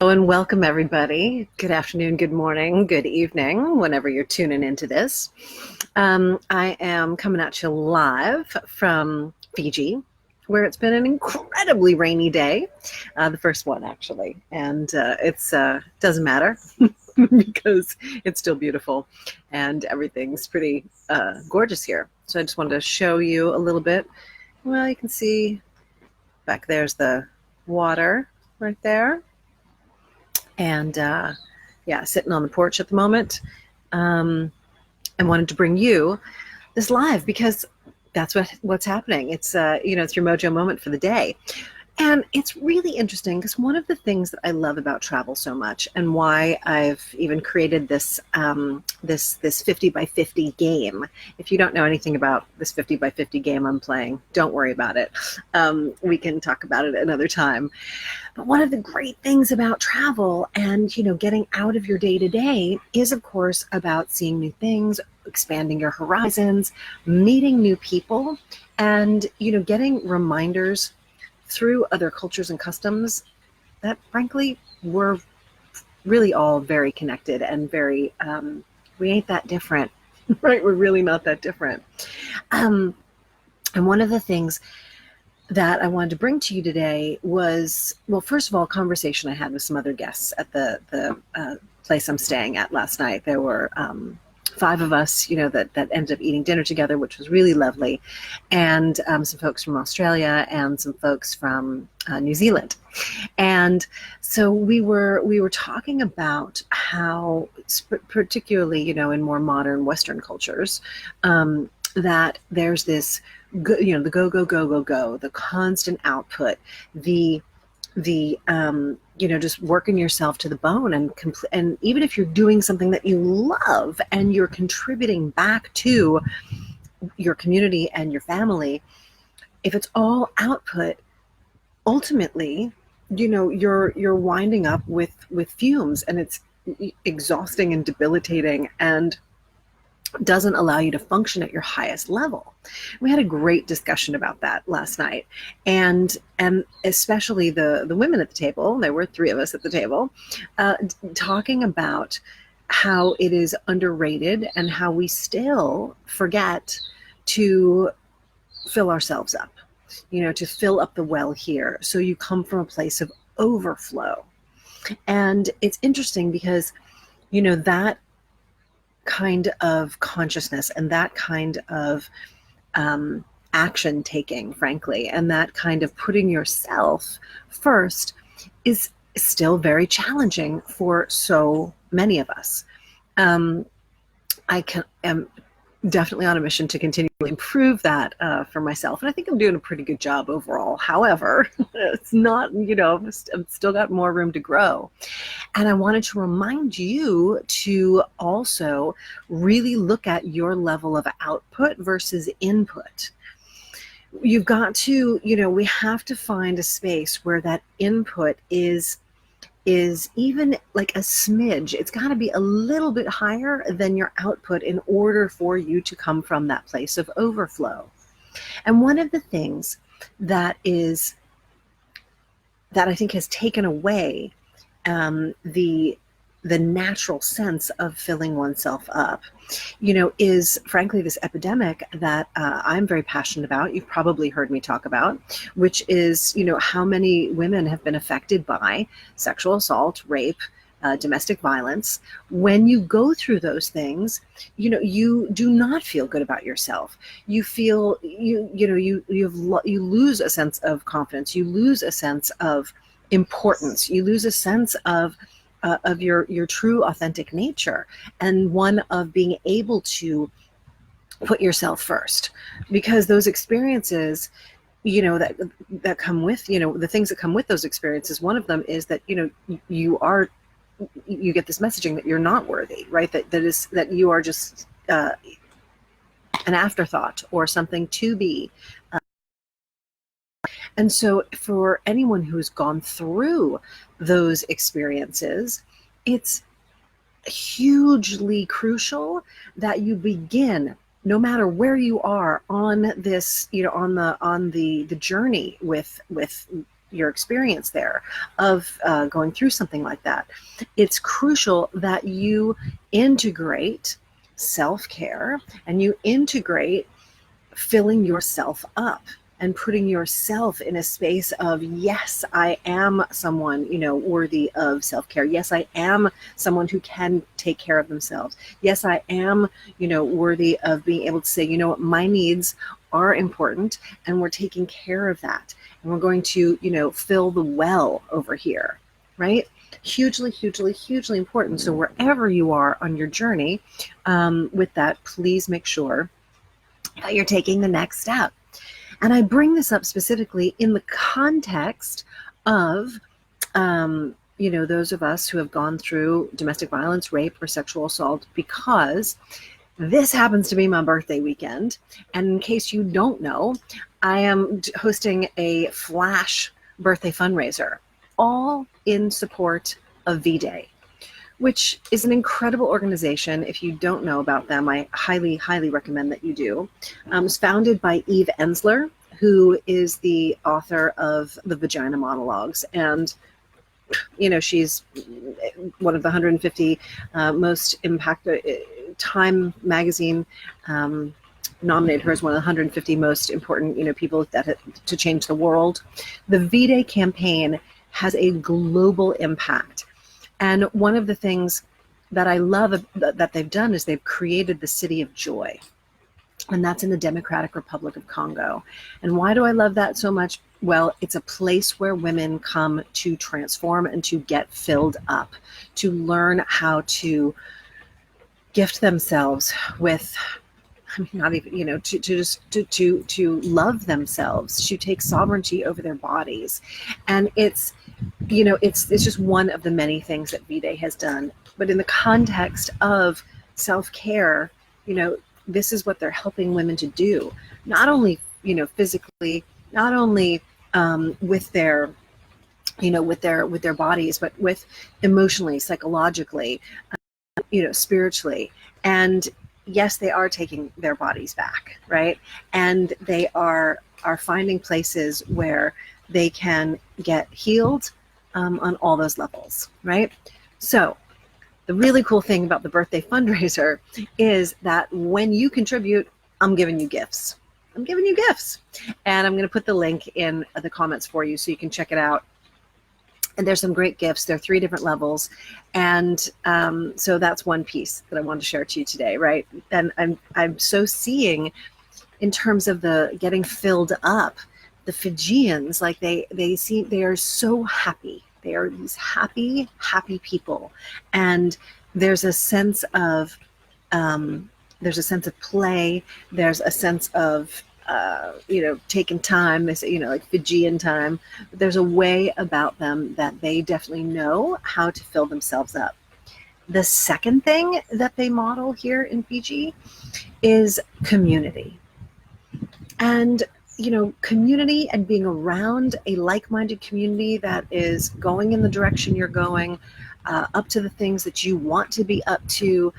And welcome everybody. Good afternoon, good morning, good evening, whenever you're tuning into this. I am coming at you live from Fiji, where it's been an incredibly rainy day, the first one actually, and it's doesn't matter because it's still beautiful and everything's pretty gorgeous here. So I just wanted to show you a little bit. Well, you can see back there's the water right there. And yeah, sitting on the porch at the moment. I wanted to bring you this live because that's what's happening. It's it's your Mojo moment for the day. And it's really interesting because one of the things that I love about travel so much, and why I've even created this this 50 by 50 game. If you don't know anything about this 50 by 50 game I'm playing, don't worry about it. We can talk about it another time. But one of the great things about travel and getting out of your day to day is, of course, about seeing new things, expanding your horizons, meeting new people, and getting reminders through other cultures and customs that frankly we're really all very connected and very we ain't that different. Right, we're really not that different. And one of the things that I wanted to bring to you today was, well, first of all, a conversation I had with some other guests at the place I'm staying at last night. There were 5 of us, that ended up eating dinner together, which was really lovely, and some folks from Australia and some folks from New Zealand. And so we were talking about how, particularly, in more modern Western cultures, that there's this, the go, the constant output, the just working yourself to the bone, and even if you're doing something that you love and you're contributing back to your community and your family, if it's all output, ultimately, you're winding up with fumes, and it's exhausting and debilitating and doesn't allow you to function at your highest level. We had a great discussion about that last night, and especially the women at the table. There were 3 of us at the table, talking about how it is underrated and how we still forget to fill ourselves up, to fill up the well here. So you come from a place of overflow. And it's interesting because, that kind of consciousness and that kind of action taking, frankly, and that kind of putting yourself first is still very challenging for so many of us. I am definitely on a mission to continually improve that for myself, and I think I'm doing a pretty good job overall. However, it's not, I've still got more room to grow. And I wanted to remind you to also really look at your level of output versus input. You've got to, we have to find a space where that input is even like a smidge. It's got to be a little bit higher than your output in order for you to come from that place of overflow. And one of the things that I think has taken away the natural sense of filling oneself up, is frankly this epidemic that I'm very passionate about. You've probably heard me talk about, which is, how many women have been affected by sexual assault, rape, domestic violence. When you go through those things, you do not feel good about yourself. You feel, you lose a sense of confidence. You lose a sense of importance. You lose a sense of your true authentic nature, and one of being able to put yourself first, because those experiences, that come with, the things that come with those experiences, one of them is that, you get this messaging that you're not worthy, right? That you are just an afterthought or something to be. And so for anyone who's gone through those experiences, it's hugely crucial that you begin, no matter where you are on this, on the journey with your experience there of going through something like that. It's crucial that you integrate self-care and you integrate filling yourself up and putting yourself in a space of, yes, I am someone, worthy of self-care. Yes, I am someone who can take care of themselves. Yes, I am, worthy of being able to say, what, my needs are important and we're taking care of that. And we're going to, fill the well over here, right? Hugely, hugely, hugely important. So wherever you are on your journey with that, please make sure that you're taking the next step. And I bring this up specifically in the context of, those of us who have gone through domestic violence, rape, or sexual assault, because this happens to be my birthday weekend. And in case you don't know, I am hosting a flash birthday fundraiser, all in support of V-Day, which is an incredible organization. If you don't know about them, I highly, highly recommend that you do. It's founded by Eve Ensler, who is the author of The Vagina Monologues. And, she's one of the 150 most impacted, Time magazine nominated her as one of the 150 most important, people that to change the world. The V-Day campaign has a global impact. And one of the things that I love that they've done is they've created the City of Joy. And that's in the Democratic Republic of Congo. And why do I love that so much? Well, it's a place where women come to transform and to get filled up, to learn how to gift themselves with, not even, to love themselves, to take sovereignty over their bodies. And it's just one of the many things that V-Day has done. But in the context of self-care, this is what they're helping women to do. Not only, physically, not only with their, with their bodies, but with emotionally, psychologically, spiritually. And yes, they are taking their bodies back, right? And they are finding places where they can get healed on all those levels, right? So the really cool thing about the birthday fundraiser is that when you contribute, I'm giving you gifts. I'm giving you gifts. And I'm going to put the link in the comments for you so you can check it out. And there's some great gifts. There are 3 different levels. And so that's one piece that I wanted to share to you today, right? And I'm so seeing, in terms of the getting filled up, the Fijians, like they are so happy. They are these happy, happy people. And there's a sense of play. There's a sense of, taking time. They say, like Fijian time. But there's a way about them that they definitely know how to fill themselves up. The second thing that they model here in Fiji is community. And community and being around a like-minded community that is going in the direction you're going, up to the things that you want to be up to,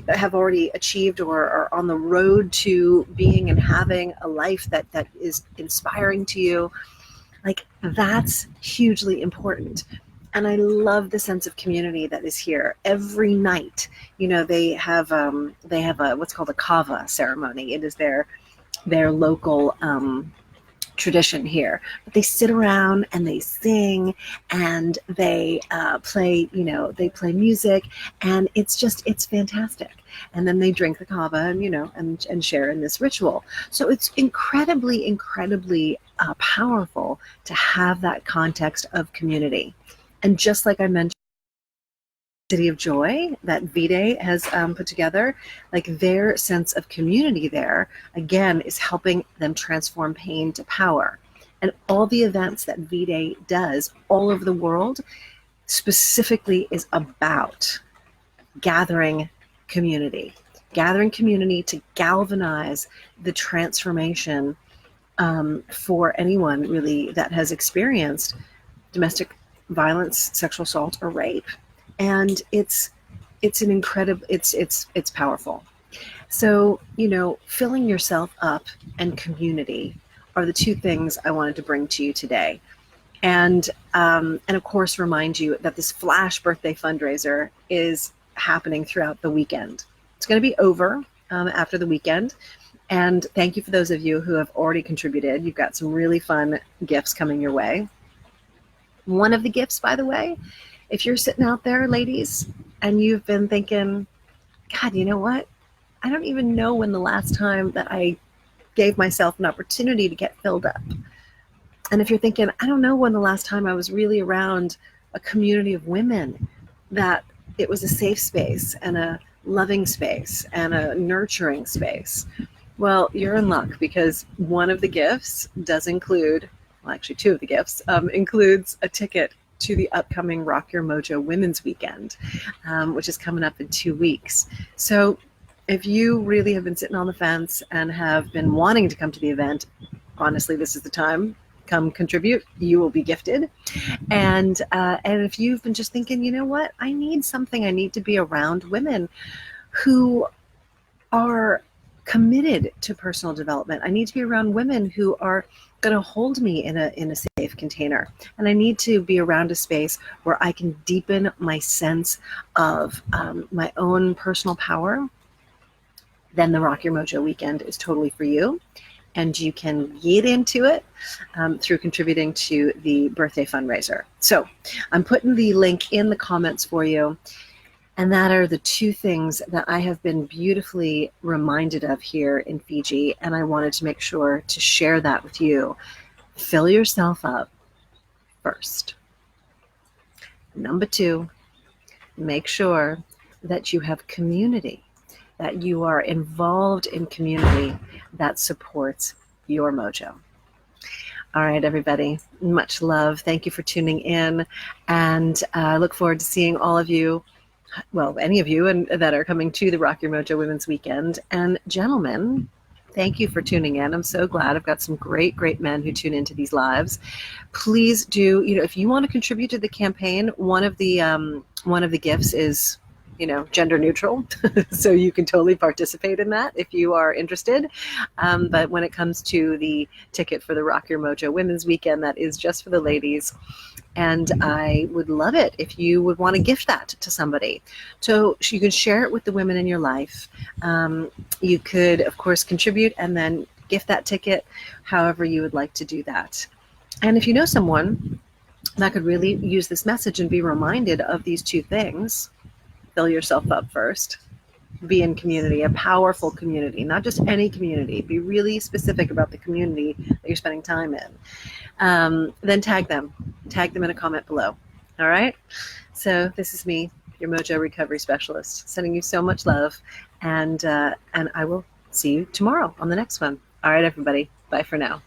have already achieved, or are on the road to being and having a life that is inspiring to you. Like, that's hugely important. And I love the sense of community that is here. Every night, they have a what's called a kava ceremony. It is their local tradition here. But they sit around and they sing and they play, they play music, and it's fantastic. And then they drink the kava and share in this ritual. So it's incredibly, incredibly powerful to have that context of community. And just like I mentioned, City of Joy that V-Day has put together, like their sense of community there, again, is helping them transform pain to power. And all the events that V-Day does all over the world specifically is about gathering community to galvanize the transformation for anyone really that has experienced domestic violence, sexual assault, or rape. And it's an incredible, it's powerful. So, filling yourself up and community are the 2 things I wanted to bring to you today. And of course, remind you that this flash birthday fundraiser is happening throughout the weekend. It's going to be over after the weekend. And thank you for those of you who have already contributed. You've got some really fun gifts coming your way. One of the gifts, by the way, if you're sitting out there, ladies, and you've been thinking, God, you know what? I don't even know when the last time that I gave myself an opportunity to get filled up. And if you're thinking, I don't know when the last time I was really around a community of women, that it was a safe space and a loving space and a nurturing space. Well, you're in luck, because one of the gifts does include, well, actually two of the gifts, includes a ticket to the upcoming Rock Your Mojo Women's Weekend, which is coming up in 2 weeks. So if you really have been sitting on the fence and have been wanting to come to the event, honestly, this is the time. Come contribute. You will be gifted. And if you've been just thinking, you know what, I need something. I need to be around women who are committed to personal development. I need to be around women who are going to hold me in a safe container. And I need to be around a space where I can deepen my sense of my own personal power. Then the Rock Your Mojo Weekend is totally for you. And you can get into it through contributing to the birthday fundraiser. So I'm putting the link in the comments for you. And that are the two things that I have been beautifully reminded of here in Fiji. And I wanted to make sure to share that with you. Fill yourself up first. Number two, make sure that you have community, that you are involved in community that supports your mojo. All right, everybody, much love. Thank you for tuning in. And I look forward to seeing all of you, well, any of you that are coming to the Rock Your Mojo Women's Weekend. And gentlemen, thank you for tuning in. I'm so glad. I've got some great, great men who tune into these lives. Please do, if you want to contribute to the campaign, one of the gifts is, gender neutral. So you can totally participate in that if you are interested. But when it comes to the ticket for the Rock Your Mojo Women's Weekend, that is just for the ladies. And I would love it if you would want to gift that to somebody. So you can share it with the women in your life. You could, of course, contribute and then gift that ticket, however you would like to do that. And if you know someone that could really use this message and be reminded of these two things, fill yourself up first. Be in community, a powerful community, not just any community. Be really specific about the community that you're spending time in. Then tag them in a comment below. All right. So this is me, your Mojo Recovery Specialist, sending you so much love, and I will see you tomorrow on the next one. All right, everybody. Bye for now.